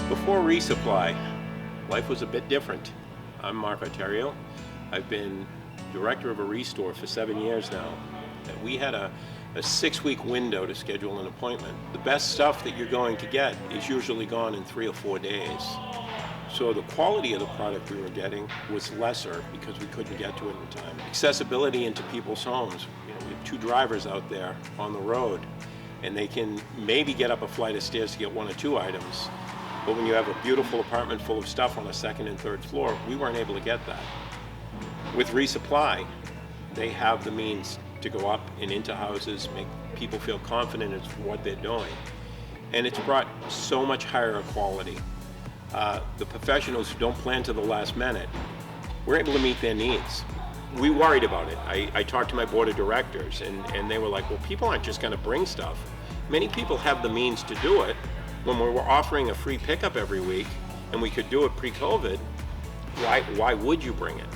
Before ReSupply, life was a bit different. I'm Mark Auterio. I've been director of a ReStore for 7 years now. And we had a 6-week window to schedule an appointment. The best stuff that you're going to get is usually gone in 3 or 4 days. So the quality of the product we were getting was lesser because we couldn't get to it in time. Accessibility into people's homes. We have 2 drivers out there on the road, and they can maybe get up a flight of stairs to get 1 or 2 items. But when you have a beautiful apartment full of stuff on a 2nd and 3rd floor, we weren't able to get that. With ReSupply, they have the means to go up and into houses, make people feel confident in what they're doing. And it's brought so much higher quality. The professionals who don't plan to the last minute, we're able to meet their needs. We worried about it. I talked to my board of directors, and they were like, well, people aren't just gonna bring stuff. Many people have the means to do it. When we were offering a free pickup every week, and we could do it pre-COVID, why would you bring it?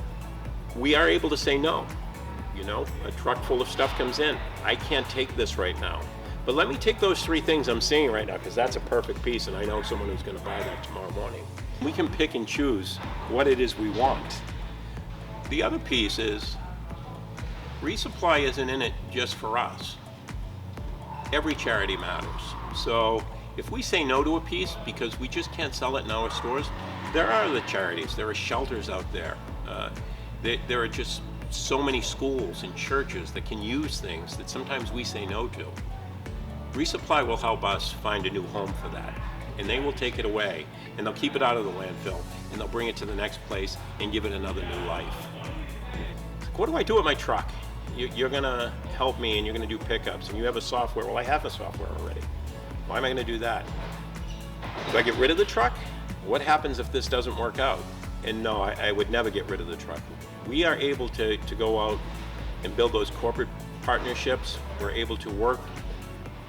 We are able to say no. You know, a truck full of stuff comes in. I can't take this right now. But let me take those 3 things I'm seeing right now, because that's a perfect piece, and I know someone who's gonna buy that tomorrow morning. We can pick and choose what it is we want. The other piece is, ReSupply isn't in it just for us. Every charity matters. So if we say no to a piece because we just can't sell it in our stores, there are other charities, there are shelters out there. There are just so many schools and churches that can use things that sometimes we say no to. ReSupply will help us find a new home for that, and they will take it away, and they'll keep it out of the landfill, and they'll bring it to the next place and give it another new life. What do I do with my truck? You're gonna help me and you're gonna do pickups, and you have a software. Well, I have a software already. Why am I gonna do that? Do I get rid of the truck? What happens if this doesn't work out? And no, I would never get rid of the truck. We are able to go out and build those corporate partnerships. We're able to work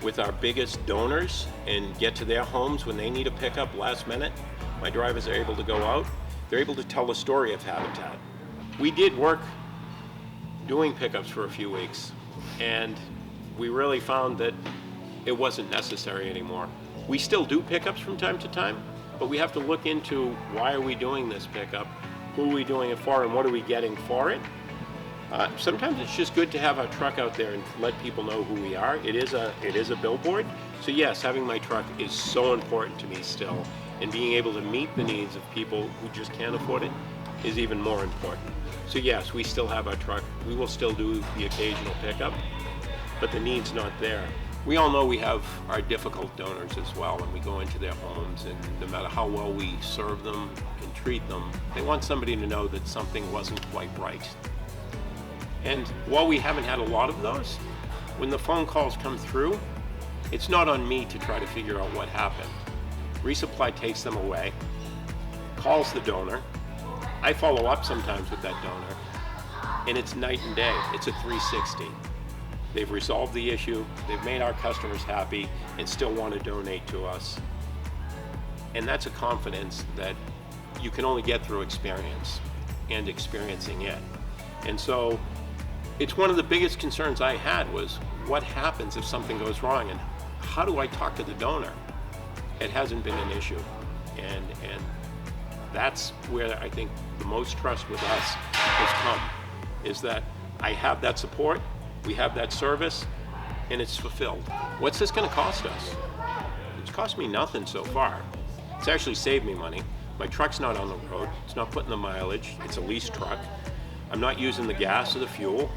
with our biggest donors and get to their homes when they need a pickup last minute. My drivers are able to go out. They're able to tell the story of Habitat. We did work doing pickups for a few weeks, and we really found that it wasn't necessary anymore. We still do pickups from time to time, but we have to look into why are we doing this pickup, who are we doing it for, and what are we getting for it. Sometimes it's just good to have our truck out there and let people know who we are. It is a billboard. So yes, having my truck is so important to me still, and being able to meet the needs of people who just can't afford it is even more important. So yes, we still have our truck. We will still do the occasional pickup, but the need's not there. We all know we have our difficult donors as well, and we go into their homes, and no matter how well we serve them and treat them, they want somebody to know that something wasn't quite right. And while we haven't had a lot of those, when the phone calls come through, it's not on me to try to figure out what happened. ReSupply takes them away, calls the donor. I follow up sometimes with that donor, and it's night and day. It's a 360. They've resolved the issue, they've made our customers happy, and still want to donate to us. And that's a confidence that you can only get through experience and experiencing it. And so it's one of the biggest concerns I had was, what happens if something goes wrong, and how do I talk to the donor? It hasn't been an issue. And that's where I think the most trust with us has come, is that I have that support, we have that service, and it's fulfilled. What's this gonna cost us? It's cost me nothing so far. It's actually saved me money. My truck's not on the road, it's not putting the mileage, it's a leased truck. I'm not using the gas or the fuel.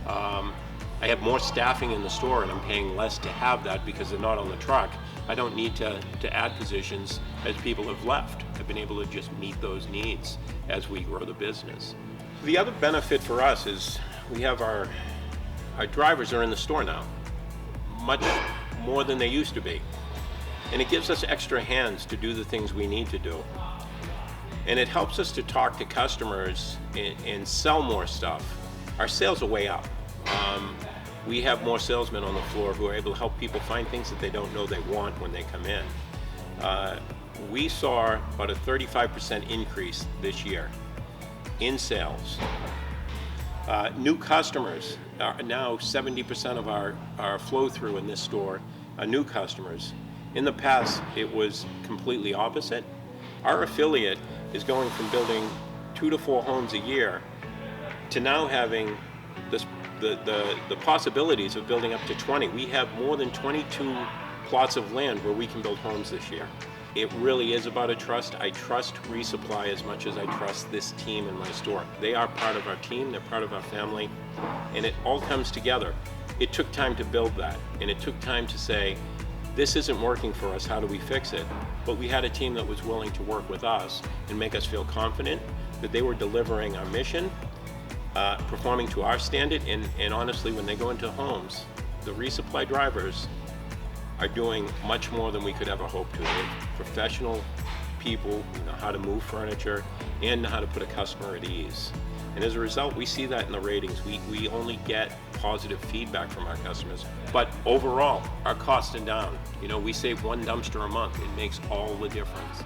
I have more staffing in the store, and I'm paying less to have that because they're not on the truck. I don't need to add positions as people have left. I've been able to just meet those needs as we grow the business. The other benefit for us is we have our drivers are in the store now, much more than they used to be. And it gives us extra hands to do the things we need to do. And it helps us to talk to customers and sell more stuff. Our sales are way up. We have more salesmen on the floor who are able to help people find things that they don't know they want when they come in. We saw about a 35% increase this year in sales. New customers, now 70% of our flow through in this store are new customers. In the past, it was completely opposite. Our affiliate is going from building 2 to 4 homes a year to now having this, the possibilities of building up to 20. We have more than 22 plots of land where we can build homes this year. It really is about a trust. I trust ReSupply as much as I trust this team in my store. They are part of our team, they're part of our family, and it all comes together. It took time to build that, and it took time to say, this isn't working for us, how do we fix it? But we had a team that was willing to work with us and make us feel confident that they were delivering our mission, performing to our standard, and honestly, when they go into homes, the ReSupply drivers are doing much more than we could ever hope to. They're professional people who know how to move furniture and know how to put a customer at ease. And as a result, we see that in the ratings. We only get positive feedback from our customers. But overall, our costs are down. You know, we save 1 dumpster a month. It makes all the difference.